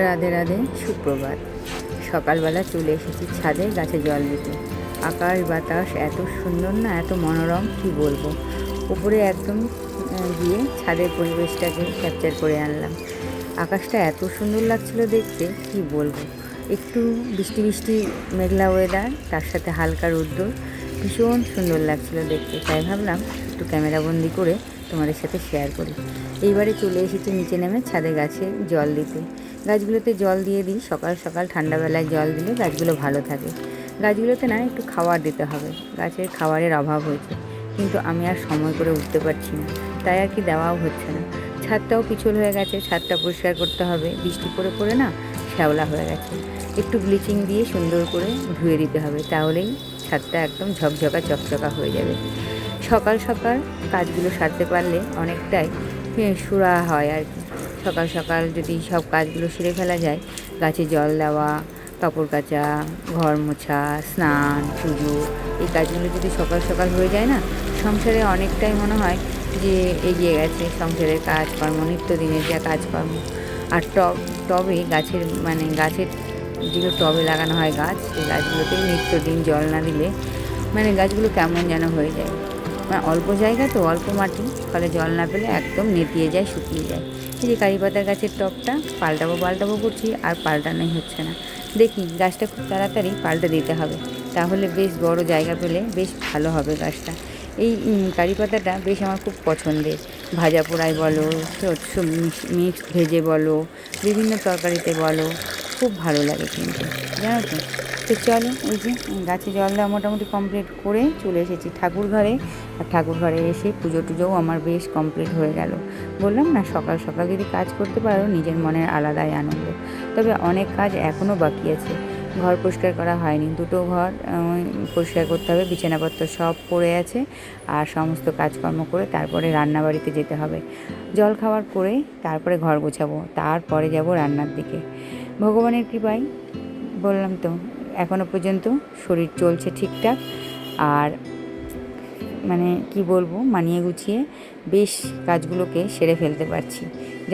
রাধে রাধে, সুপ্রভাত। সকালবেলা চলে এসেছি ছাদে গাছে জল দিতে। আকাশ বাতাস এত সুন্দর না, এত মনোরম, কি বলবো। উপরে একদম গিয়ে ছাদের পরিবেশটাকে ক্যাপচার করে আনলাম। আকাশটা এত সুন্দর লাগছিল দেখতে, কি বলবো। একটু বৃষ্টি বৃষ্টি মেঘলা ওয়েদার, তার সাথে হালকা রোদ্দুর, ভীষণ সুন্দর লাগছিল দেখতে। তাই ভাবলাম একটু ক্যামেরাবন্দি করে তোমাদের সাথে শেয়ার করি। এইবারে চলে এসেছি নিচে নেমে ছাদে গাছে জল দিতে। গাছগুলোতে জল দিয়ে দিই সকাল সকাল। ঠান্ডাবেলায় জল দিলে গাছগুলো ভালো থাকে। গাছগুলোতে না একটু খাবার দিতে হবে, গাছের খাবারের অভাব হয়েছে, কিন্তু আমি আর সময় করে উঠতে পারছি না, তাই আর কি দেওয়াও হচ্ছে না। ছাদটাও পিছল হয়ে গেছে, ছাদটা পরিষ্কার করতে হবে। বৃষ্টি পড়ে পড়ে না শ্যাওলা হয়ে গেছে। একটু ব্লিচিং দিয়ে সুন্দর করে ধুয়ে দিতে হবে, তাহলেই ছাদটা একদম ঝকঝকা চকচকা হয়ে যাবে। সকাল সকাল কাজগুলো সারতে পারলে অনেকটাই সুরাহা হয় আর কি। সকাল সকাল যদি সব কাজগুলো সেরে ফেলা যায়, গাছে জল দেওয়া, কাপড় কাচা, ঘর মোছা, স্নান, পুজো, এই কাজগুলো যদি সকাল সকাল হয়ে যায় না, সংসারে অনেকটাই মনে হয় যে এগিয়ে গেছে সংসারের কাজকর্ম, নিত্যদিনের যা কাজকর্ম। আর টবে গাছের যেগুলো টবে লাগানো হয় গাছ, সেই গাছগুলোতে নিত্যদিন জল না দিলে গাছগুলো কেমন যেন হয়ে যায়। অল্প জায়গা তো, অল্প মাটি, ফলে জল না পেলে একদম নেতিয়ে যায়, শুকিয়ে যায়। এই যে কারি পাতার গাছের টবটা পাল্টাবো করছি, আর পাল্টানোই হচ্ছে না। দেখি গাছটা খুব তাড়াতাড়ি পাল্টে দিতে হবে, তাহলে বেশ বড় জায়গা পেলে বেশ ভালো হবে গাছটা। এই কারি পাতাটা বেশ আমার খুব পছন্দের। ভাজা পোড়ায় বলো, মিক্স ভেজে বলো, বিভিন্ন তরকারিতে বলো, খুব ভালো লাগে কিন্তু, জানো তো। তো চলো, ওই যে গাছে জল দেওয়া মোটামুটি কমপ্লিট করে চলে এসেছি ঠাকুর ঘরে। আর ঠাকুর ঘরে এসে পুজো টুজোও আমার বেশ কমপ্লিট হয়ে গেল। বললাম না, সকাল সকাল যদি কাজ করতে পারো নিজের মনের আলাদাই আনন্দ। তবে অনেক কাজ এখনও বাকি আছে। ঘর পরিষ্কার করা হয়নি, দুটো ঘর পরিষ্কার করতে হবে, বিছানাপত্র সব পড়ে আছে। আর সমস্ত কাজকর্ম করে তারপরে রান্নাবাড়িতে যেতে হবে। জল খাওয়ার করে তারপরে ঘর গোছাবো, তারপরে যাব রান্নার দিকে। ভগবানের কৃপায় বললাম তো, এখনও পর্যন্ত শরীর চলছে ঠিকঠাক। আর কি বলবো, মানিয়ে গুছিয়ে বেশ কাজগুলোকে সেরে ফেলতে পারছি।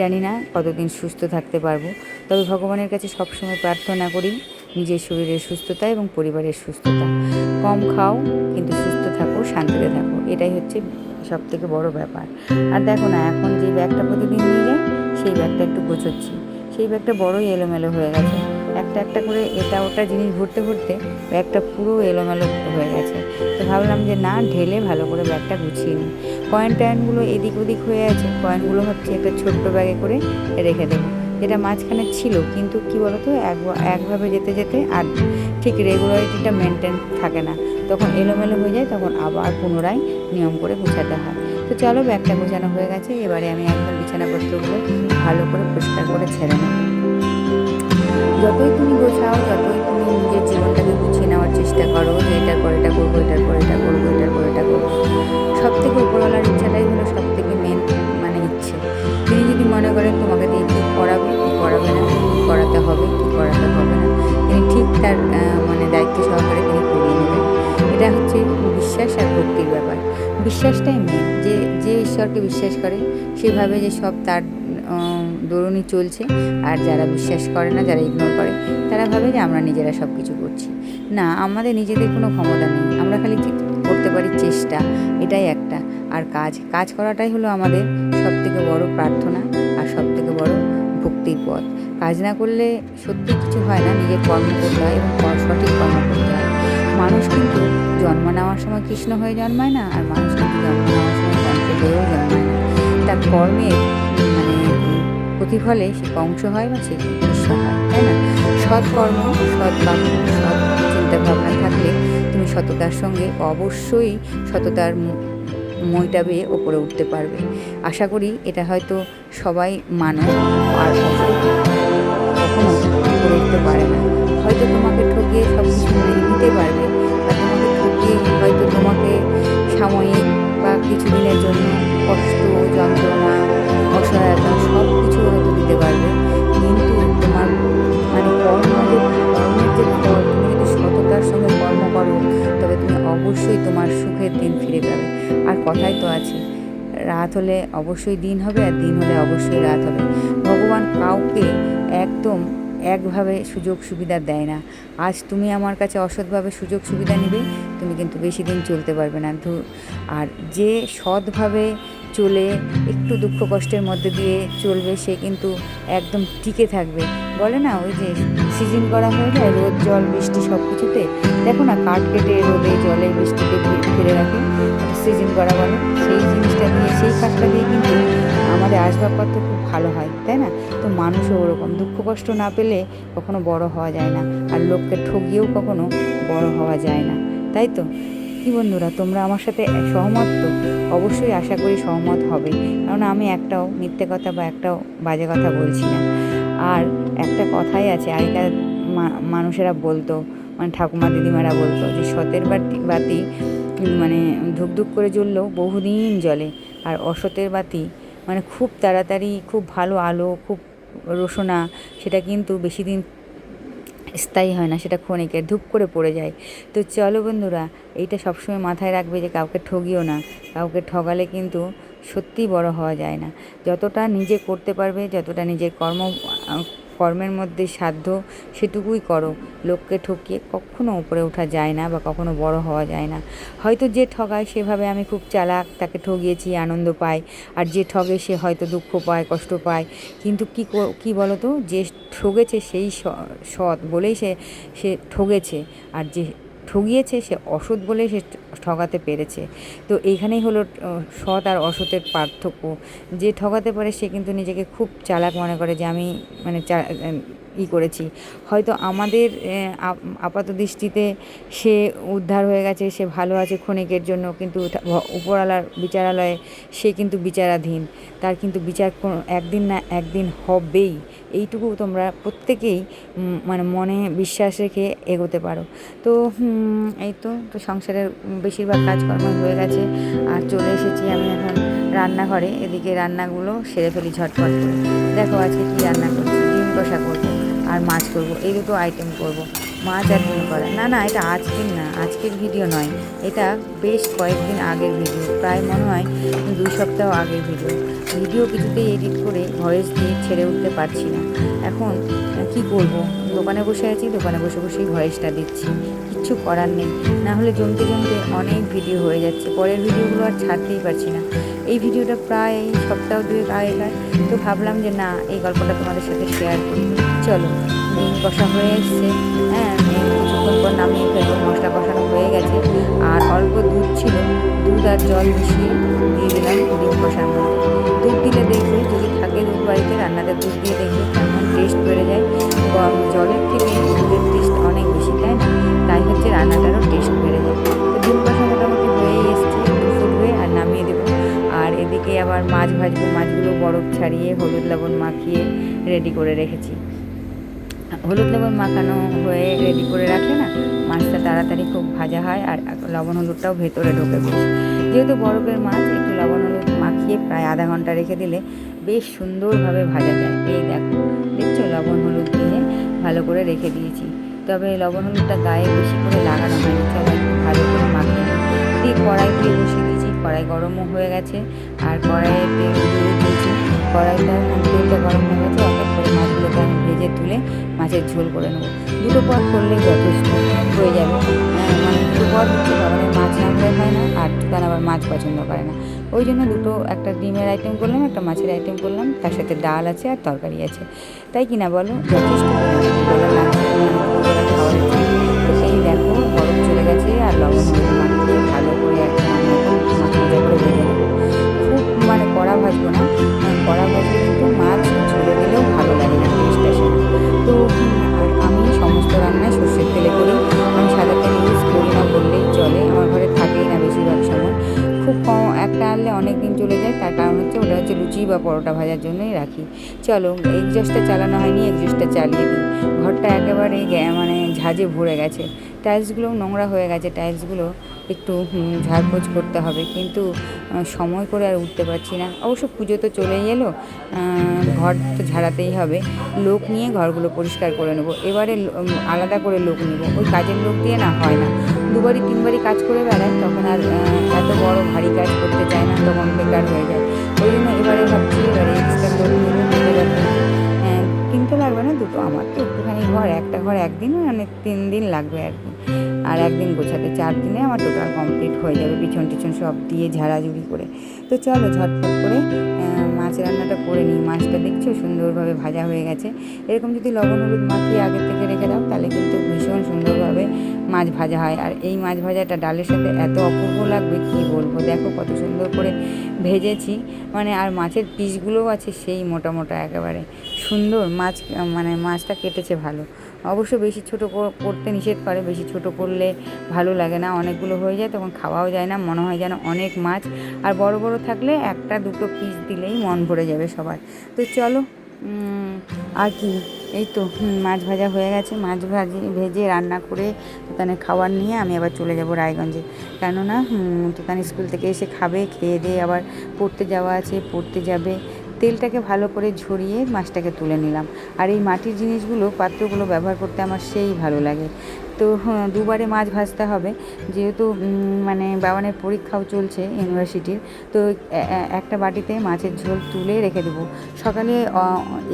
জানি না কতদিন সুস্থ থাকতে পারবো, তবে ভগবানের কাছে সবসময় প্রার্থনা করি নিজের শরীরের সুস্থতা এবং পরিবারের সুস্থতা। কম খাও কিন্তু সুস্থ থাকো, শান্তিতে থাকো, এটাই হচ্ছে সবথেকে বড় ব্যাপার। আর দেখো না, এখন যে ব্যাগটা প্রতিদিন নিয়ে যাই, সেই ব্যাগটা একটু গোছোচ্ছি। সেই ব্যাগটা বড়ই এলোমেলো হয়ে গেছে, একটা একটা করে এটা ওটা জিনিস ভরতে ভরতে ব্যাগটা পুরো এলোমেলো হয়ে গেছে। তো ভাবলাম যে না, ঢেলে ভালো করে ব্যাগটা গুছিয়ে নিই। টয়েনগুলো এদিক ওদিক হয়ে আছে, কয়েনগুলো হচ্ছে একটা ছোট্ট ব্যাগে করে রেখে দেবো। যেটা মাঝখানে ছিল, কিন্তু কি বলতো, একভাবে যেতে যেতে আর ঠিক রেগুলারিটিটা মেনটেন থাকে না, তখন এলোমেলো হয়ে যায়, তখন আবার পুনরায় নিয়ম করে গুছাতে হয়। তো চলো, ব্যাগটা গোছানো হয়ে গেছে, এবারে আমি একদম বিছানাপত্রগুলো ভালো করে পরিষ্কার করে ছেড়ে নেব। যতই তুমি গোছাও, যতই তুমি নিজের জীবনটাকে গুছিয়ে নেওয়ার চেষ্টা করো, যে এটার পর এটা করবো, এটার পর এটা করবো, এটার পর এটা করবো, সব থেকে উপরওয়ালার ইচ্ছাটাই হলো সব থেকে মেন ইচ্ছে। তিনি যদি মনে করেন তোমাকে দিয়ে কী করাবে, কী করাবে না, কী করাতে হবে, কী করাতে হবে না, তিনি ঠিক তার দায়িত্ব সহকারে তিনি করিয়ে নেবেন। এটা হচ্ছে বিশ্বাস আর ভক্তির ব্যাপার। বিশ্বাসটাই মেন। যে ঈশ্বরকে বিশ্বাস করে সেভাবে যে সব তার দরুনই চলছে। আর যারা বিশ্বাস করে না, যারা ইগনোর করে, তারা ভাবে যে আমরা নিজেরা সব কিছু করছি। না, আমাদের নিজেদের কোনো ক্ষমতা নেই, আমরা খালি করতে পারি চেষ্টা, এটাই একটা। আর কাজ করাটাই হলো আমাদের সবথেকে বড় প্রার্থনা আর সবথেকে বড় ভক্তির পথ। কাজ না করলে সত্যি কিছু হয় না, নিজের কর্ম করতে হয় এবং সঠিক কর্ম করতে হয়। মানুষ কিন্তু জন্ম নেওয়ার সময় কৃষ্ণ হয়ে জন্মায় না, আর মানুষ কিন্তু জন্ম নেওয়ার সময় কংস হয়েও জন্মায় না। তার কর্মের প্রতিফলে সে কংস হয় বা সে কৃষ্ণ হয়, তাই না? সৎকর্ম, সৎ বাক্য, সৎ চিন্তাভাবনা থাকলে তুমি সততার সঙ্গে অবশ্যই সততার মইটা বেয়ে ওপরে উঠতে পারবে। আশা করি এটা হয়তো সবাই মানে, আর কখনো উপরে উঠতে পারে না। হয়তো তোমাকে ঠকিয়ে সব কিছু মেনে নিতে পারবে, বা তোমাকে ঠকিয়ে হয়তো তোমাকে সাময়িক বা কিছুদিনের জন্য কষ্ট, যন্ত্রণা, অসহায়তা সব কিছু হয়তো দিতে পারবে, কিন্তু তোমার কর্মের যে ফল, তুমি যদি সততার সঙ্গে কর্ম করো, তবে তুমি অবশ্যই তোমার সুখের দিন ফিরে পাবে। আর কথাই তো আছে, রাত হলে অবশ্যই দিন হবে, আর দিন হলে অবশ্যই রাত হবে। ভগবান কাউকে একদম একভাবে সুযোগ সুবিধা দেয় না। আজ তুমি আমার কাছে অসৎভাবে সুযোগ সুবিধা নিবে, তুমি কিন্তু বেশি দিন চলতে পারবে না। আর যে সৎভাবে চলে একটু দুঃখ কষ্টের মধ্যে দিয়ে চলবে, সে কিন্তু একদম টিকে থাকবে। বলে না, ওই যে সিজন করা হয়ে যায় রোদ জল বৃষ্টি সব কিছুতে, দেখো না কাঠ কেটে রোদে জলে বৃষ্টিতে ফেলে রাখে, সিজন করা বলে। সেই জিনিসটা দিয়ে, সেই কাঠটা দিয়ে কিন্তু আমাদের আসবাবপত্র খুব ভালো হয়, তাই না? তো মানুষও ওরকম, দুঃখ কষ্ট না পেলে কখনো বড় হওয়া যায় না, আর লোককে ঠকিয়েও কখনো বড় হওয়া যায় না, তাই তো? কি বন্ধুরা, তোমরা আমার সাথে সহমত তো? অবশ্যই আশা করি সহমত হবে, কারণ আমি একটাও মিথ্যে কথা বা একটাও বাজে কথা বলছি না। আর একটা কথাই আছে, আগেকার মানুষেরা বলতো, মানে ঠাকুমা দিদিমারা বলতো যে সতের বাতি মানে ধুকধুক করে জ্বললেও বহুদিন জ্বলে, আর অসতের বাতি মানে খুব তাড়াতাড়ি, খুব ভালো আলো, খুব রোশনা, সেটা কিন্তু বেশি দিন স্থায়ী হয় না, সেটা ক্ষণিকের ধূপ করে পড়ে যায়। তো চলো বন্ধুরা, এইটা সবসময় মাথায় রাখবে যে কাউকে ঠগিও না। কাউকে ঠগালে কিন্তু সত্যিই বড় হওয়া যায় না। যতটা নিজে করতে পারবে, যতটা নিজের কর্মের মধ্যে সাধ্য, সেটুকুই করো। লোককে ঠকিয়ে কখনো উপরে ওঠা যায় না, বা কখনো বড় হওয়া যায় না। হয়তো যে ঠগায় সেভাবে আমি খুব চালাক, তাকে ঠগিয়েছি, আনন্দ পাই, আর যে ঠগে সে হয়তো দুঃখ পায়, কষ্ট পায়। কিন্তু কি বলো তো, যে ঠগেছে সেই সৎ বলেই সে ঠগেছে, আর যে ঠগিয়েছে সে অসৎ বলেই সে ঠগাতে পেরেছে। তো এইখানেই হলো সৎ আর অসতের পার্থক্য। যে ঠগাতে পারে সে কিন্তু নিজেকে খুব চালাক মনে করে, যে আমি মানে করেছি। হয়তো আমাদের আপাত দৃষ্টিতে সে উদ্ধার হয়ে গেছে, সে ভালো আছে ক্ষণিকের জন্য, কিন্তু উপরওয়ালার বিচারালয়ে সে কিন্তু বিচারাধীন। তার কিন্তু বিচার একদিন না একদিন হবেই। এইটুকু তোমরা প্রত্যেকেই মানে মনে বিশ্বাস রেখে এগোতে পারো। তো এই তো সংসারের বেশিরভাগ কাজকর্ম হয়ে গেছে, আর চলে এসেছি আমি এখন রান্নাঘরে। এদিকে রান্নাগুলো সেরে ফেলি ঝটপট করে। দেখো আজকে কী রান্না করছি, ডিম কষা করবো আর মাছ করবো, এই দুটো আইটেম করবো। মাছ আর ডিম করা, না এটা আজকের না, আজকের ভিডিও নয়, এটা বেশ কয়েকদিন আগের ভিডিও, প্রায় মনে হয় 2 সপ্তাহ আগের ভিডিও কিছুতেই এডিট করে ভয়েস দিয়ে ছেড়ে উঠতে পারছি না। এখন কি করব, দোকানে বসে আছি, দোকানে বসে বসেই ভয়েসটা দিচ্ছি, কিচ্ছু করার নেই। না হলে জমতে জমতে অনেক ভিডিও হয়ে যাচ্ছে, পরের ভিডিওগুলো আর ছাড়তেই পারছি না। এই ভিডিওটা প্রায় সপ্তাহ 2 আগেকার, তো ভাবলাম যে না, এই গল্পটা তোমাদের সাথে শেয়ার করি। চলো, ডিম কষা হয়ে এসছে, হ্যাঁ কিছুক্ষণ পর নামিয়ে ফেলবো। মশলা কষানো হয়ে গেছে, আর অল্প দুধ ছিল, দুধ আর জল মিশিয়ে দিয়ে দিলাম ডিম কষার মধ্যে। দুধ দিলে দেখবে, যদি থাকে দুধ বাড়িতে, রান্নাতে দুধ দিয়ে দেখবে কেমন টেস্ট বেড়ে যায়। জলের থেকে দুধের টেস্ট অনেক বেশি, তাই না? তাই হচ্ছে রান্নাটারও টেস্ট বেড়ে যায়। তো ডিম কষা মোটামুটি হয়েই এসছে, ফুটবে আর নামিয়ে দেবো। আর এদিকে আবার মাছ ভাজবো, মাছগুলো বরফ ছাড়িয়ে হলুদ লবণ মাখিয়ে রেডি করে রেখেছি। হলুদ লবণ মাখানো হয়ে রেডি করে রাখলে না, মাছটা তাড়াতাড়ি খুব ভাজা হয়, আর লবণ হলুদটাও ভেতরে ঢোকে বেশ। যেহেতু বরফের মাছ, একটু লবণ হলুদ মাখিয়ে প্রায় আধা ঘন্টা রেখে দিলে বেশ সুন্দরভাবে ভাজা যায়। এই দেখছো, লবণ হলুদ দিয়ে ভালো করে রেখে দিয়েছি। তবে লবণ হলুদটা গায়ে বেশি করে লাগানো হয়নি, তবে একটু ভালো করে মাখিয়ে দিয়ে কড়াই দিয়ে বসিয়ে দিয়েছি। কড়াই গরমও হয়ে গেছে, আর কড়াইয়ে তেল দিয়ে দিয়েছি। তেলটা গরম হয়ে গেছে, এক এক করে মাছগুলোকে আমি ভেজে তুলে মাছের ঝোল করে নেবো। 2 পদ করলেই যথেষ্ট হয়ে যাবে। মানে 2 পদ হচ্ছে বাবানের মাছ রাঁধতে হয় না, আর দোকান আবার মাছ পছন্দ করে না, ওই জন্য একটা ডিমের আইটেম করলাম, একটা মাছের আইটেম করলাম, তার সাথে ডাল আছে আর তরকারি আছে। তাই কিনা বলো, যথেষ্ট লাগছে খাওয়ার জন্য। তো এই দেখো, বরফ চলে গেছে, আর লবণ হলুদ মাখিয়ে ভালো করে একটা মাছ ভাজা করে ভেজে নেবো। খুব মানে কড়া ভাজবো না, কড়া ভাজলে কিন্তু মাছ ঝুলে দিলেও ভালো লাগে না, টেস্ট আসে না। তো আর আমি সমস্ত রান্নায় সর্ষের তেলে করি, আমি সাদা তেল ইউজ করি না বললেই চলে, আমার ঘরে থাকেই না বেশিরভাগ সময়। খুব কম একটা আনলে অনেক দিন চলে যায়, তার কারণ হচ্ছে ওটা হচ্ছে লুচি বা পরোটা ভাজার জন্যই রাখি। চলো, এগজস্টটা চালানো হয়নি, এগজস্টটা চালিয়ে দিই। ঘরটা একেবারে মানে ঝাঁঝে ভরে গেছে, টাইলসগুলোও নোংরা হয়ে গেছে, টাইলসগুলো একটু ঝাড়পোছ করতে হবে, কিন্তু সময় করে আর উঠতে পারছি না। অবশ্য পুজো তো চলেই এলো, ঘর তো ঝাড়াতেই হবে, লোক নিয়ে ঘরগুলো পরিষ্কার করে নেবো। এবারে আলাদা করে লোক নেব, ওই কাজের লোক দিয়ে না হয় না, দুবারই তিনবারই কাজ করে বেড়ায়, তখন আর এত বড় ভারী কাজ করতে চায় না, তখন বেকার হয়ে যায়। ওই জন্য এবারে ভাবছি এবারে এক্সট্রা লোক নেবো, কিনতে লাগবে না, দুটো আমার তো একটুখানি ঘর, একটা ঘর একদিন মানে 3 দিন লাগবে আর কি, আর একদিন গোছাতে 4 দিনে আমার টোটাল কমপ্লিট হয়ে যাবে, পিছন টিছন সব দিয়ে ঝাড়াঝুড়ি করে। তো চলো ঝটফট করে মাছ রান্নাটা করে নিই। মাছটা দেখছো সুন্দরভাবে ভাজা হয়ে গেছে। এরকম যদি লবণ হলুদ মাখিয়ে আগে থেকে রেখে দাও তাহলে কিন্তু ভীষণ সুন্দরভাবে মাছ ভাজা হয়। আর এই মাছ ভাজাটা ডালের সাথে এত অপূর্ব লাগবে কি বলবো, দেখো কত সুন্দর করে ভেজেছি, মানে আর মাছের পিসগুলোও আছে সেই মোটা মোটা একেবারে সুন্দর মাছ, মানে মাছটা কেটেছে ভালো। অবশ্য বেশি ছোটো করতে নিষেধ করে, বেশি ছোটো করলে ভালো লাগে না, অনেকগুলো হয়ে যায় তখন খাওয়াও যায় না, মনে হয় যেন অনেক মাছ। আর বড় বড় থাকলে একটা দুটো পিস দিলেই মন ভরে যাবে সবার। তো চলো আর কি, এই তো মাছ ভাজা হয়ে গেছে, মাছ ভেজে রান্না করে তোতানের খাবার নিয়ে আমি আবার চলে যাব রায়গঞ্জে। কেননা তোতান স্কুল থেকে এসে খাবে, খেয়ে দিয়ে আবার পড়তে যাওয়া আছে, পড়তে যাবে। তেলটাকে ভালো করে ঝরিয়ে মাছটাকে তুলে নিলাম। আর এই মাটির জিনিসগুলো, পাত্রগুলো ব্যবহার করতে আমার সেই ভালো লাগে। তো দুবারে মাছ ভাজতে হবে, যেহেতু মানে বাবানের পরীক্ষাও চলছে ইউনিভার্সিটির, তো একটা বাটিতে মাছের ঝোল তুলে রেখে দেবো। সকালে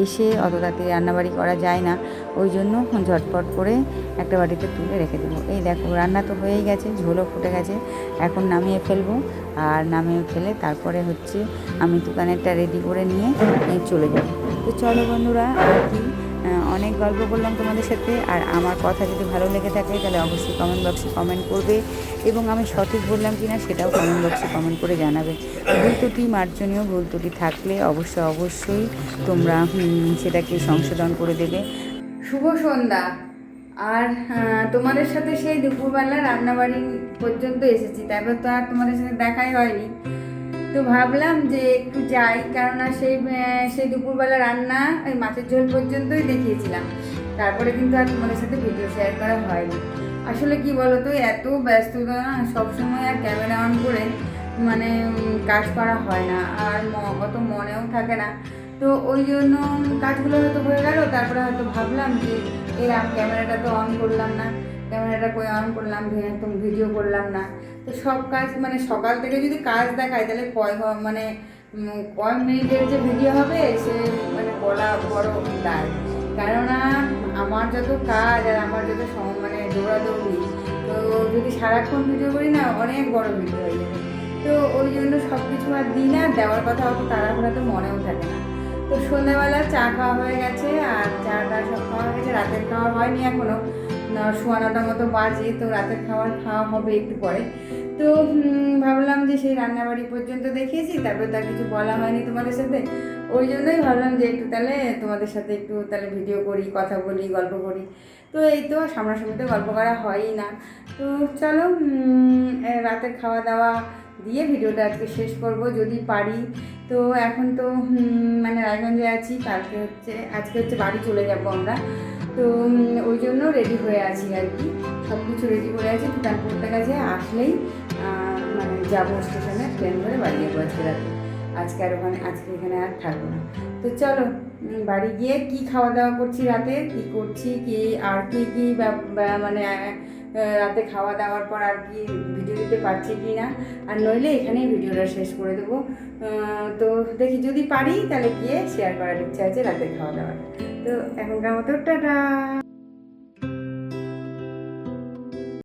এসে অত তাড়াতাড়ি রান্নাবাড়ি করা যায় না, ওই জন্য ঝটপট করে একটা বাটিতে তুলে রেখে দেবো। এই দেখো রান্না তো হয়েই গেছে, ঝোলও ফুটে গেছে, এখন নামিয়ে ফেলবো। আর নামিয়ে ফেলে তারপরে হচ্ছে আমি দোকানেরটা রেডি করে নিয়ে চলে যাব। তো চলো বন্ধুরা, আর কি অনেক গল্প করলাম তোমাদের সাথে। আর আমার কথা যদি ভালো লেগে থাকে তাহলে অবশ্যই কমেন্ট বক্সে কমেন্ট করবে, এবং আমি সঠিক বললাম কি না সেটাও কমেন্ট বক্সে কমেন্ট করে জানাবে। ভুল ত্রুটি মার্জনীয় ভুল ত্রুটি থাকলে অবশ্যই তোমরা সেটাকে সংশোধন করে দেবে। শুভ সন্ধ্যা। আর তোমাদের সাথে সেই দুপুরবেলা রান্নাবাড়ি পর্যন্ত এসেছি, তারপর তো আর তোমাদের সাথে দেখাই হয়নি। তো ভাবলাম যে একটু যাই, কেননা সেই দুপুরবেলা রান্না ওই মাছের ঝোল পর্যন্তই দেখিয়েছিলাম, তারপরে কিন্তু আর তোমাদের সাথে ভিডিও শেয়ার করা হয়নি। আসলে কি বলো তো, এত ব্যস্ততা না, সবসময় আর ক্যামেরা অন করে মানে কাজ করা হয় না, আর অত মনেও থাকে না। তো ওই জন্য কাজগুলো হয়তো হয়ে গেল, তারপরে হয়তো ভাবলাম যে এরকম ক্যামেরাটা তো অন করলাম না, ক্যামেরাটা করে অন করলাম, একদম ভিডিও করলাম না। তো সব কাজ মানে সকাল থেকে যদি কাজ দেখায় তাহলে কয় মিনিটের যে ভিডিও হবে সে মানে বলা বড় দায়। কেননা আমার যত কাজ আর আমার যত মানে দৌড়াদৌড়ি, তো যদি সারাক্ষণ ভিডিও করি না অনেক বড় ভিডিও হয়ে যাবে। তো ওই জন্য সব কিছু আর দিই না, দেওয়ার কথা অত তাড়াহুড়া তো মনেও থাকে না। তো সন্ধ্যাবেলা চা খাওয়া হয়ে গেছে, আর চাটা সব খাওয়া হয়ে গেছে, রাতের খাওয়া হয়নি এখনও, 9:15 মতো বাজে, তো রাতের খাওয়া হবে একটু পরে। তো ভাবলাম যে সেই রান্নাবাড়ি পর্যন্ত দেখিয়েছি, তারপরে তার কিছু বলা হয়নি তোমাদের সাথে, ওই জন্যই ভাবলাম যে একটু তাহলে তোমাদের সাথে একটু তাহলে ভিডিও করি, কথা বলি, গল্প করি। তো এই তো সামনাসামনিতে গল্প করা হয়ই না। তো চলো রাতের খাওয়া দাওয়া দিয়ে ভিডিওটা আজকে শেষ করব যদি পারি। তো এখন তো মানে রায়গঞ্জে আছি, আজকে হচ্ছে বাড়ি চলে যাব আমরা। তো ওই জন্য রেডি হয়ে আছি আর কি, সব কিছু রেডি করে আছি। দোকান পড়তে গেছে, আসলেই মানে যাবো স্টেশনে, ট্রেন ধরে বাড়ি যাবো আজকে রাতে। আজকে এখানে আর থাকবো না। তো চলো বাড়ি গিয়ে কি খাওয়া দাওয়া করছি, রাতে কি করছি, কি মানে রাতে খাওয়া দাওয়ার পর আর কি ভিডিও দিতে পারছি কি না, আর নইলে এখানেই ভিডিওটা শেষ করে দেবো। তো দেখি যদি পারি তাহলে গিয়ে শেয়ার করার ইচ্ছা আছে রাতের খাওয়া দাওয়াটা। তো এখনকার মতো টাটা।